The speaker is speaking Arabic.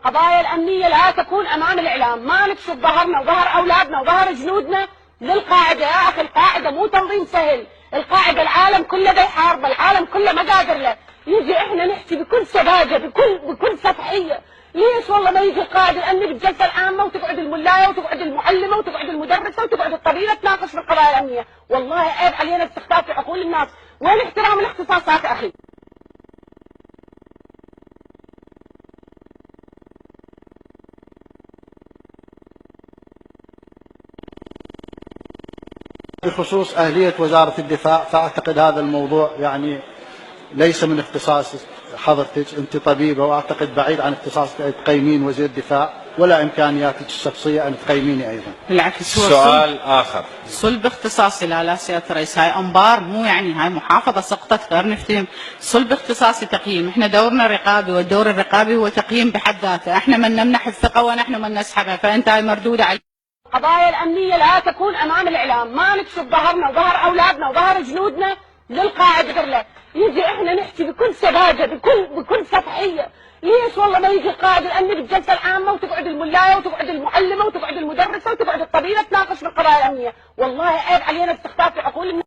القضايا الأمنية لا تكون أمام الإعلام، ما نكشف ظهرنا وظهر أولادنا وظهر جنودنا للقاعدة. يا أخي القاعدة مو تنظيم سهل، القاعدة العالم كله دا يحاربه، العالم كله ما قادر له. يجي احنا نحكي بكل سذاجة بكل سطحية. ليش والله ما يجي القائد الأمني بالجلسة العامة وتقعد الملاية وتقعد المعلمة وتقعد المدرسة وتقعد الطبيبة تناقش في القضايا الأمنية؟ والله عيب علينا استخفاف في عقول الناس. وين احترام الاختصاصات أخي؟ بخصوص أهلية وزارة الدفاع، فأعتقد هذا الموضوع يعني ليس من اختصاص حضرتك، أنت طبيبة، وأعتقد بعيد عن اختصاصك تقيمين وزير الدفاع ولا إمكانياتك الشخصية أن تقيميني أيضا. بالعكس هو سؤال آخر. صلب اختصاصي. لا سيادة الرئيس، هاي أنبار، مو يعني هاي محافظة سقطت غير نفتهم. صلب اختصاصي تقييم، احنا دورنا رقابي، والدور الرقابي هو تقييم بحد ذاته، احنا من نمنح الثقة ونحن من نسحبها، فأنت هاي مردودة عليك. القضايا الأمنية لا تكون أمام الإعلام، ما نكشف ظهرنا وظهر أولادنا وظهر جنودنا للقاعدة له. يجي احنا نحكي بكل سذاجة بكل سطحية. ليش والله ما يجي القائد الأمني بالجلسة العامة وتقعد الملاية وتقعد المعلمة وتقعد المدرسة وتقعد الطبيبة تناقش في القضايا الأمنية؟ والله عيب علينا استخفاف في عقول الناس.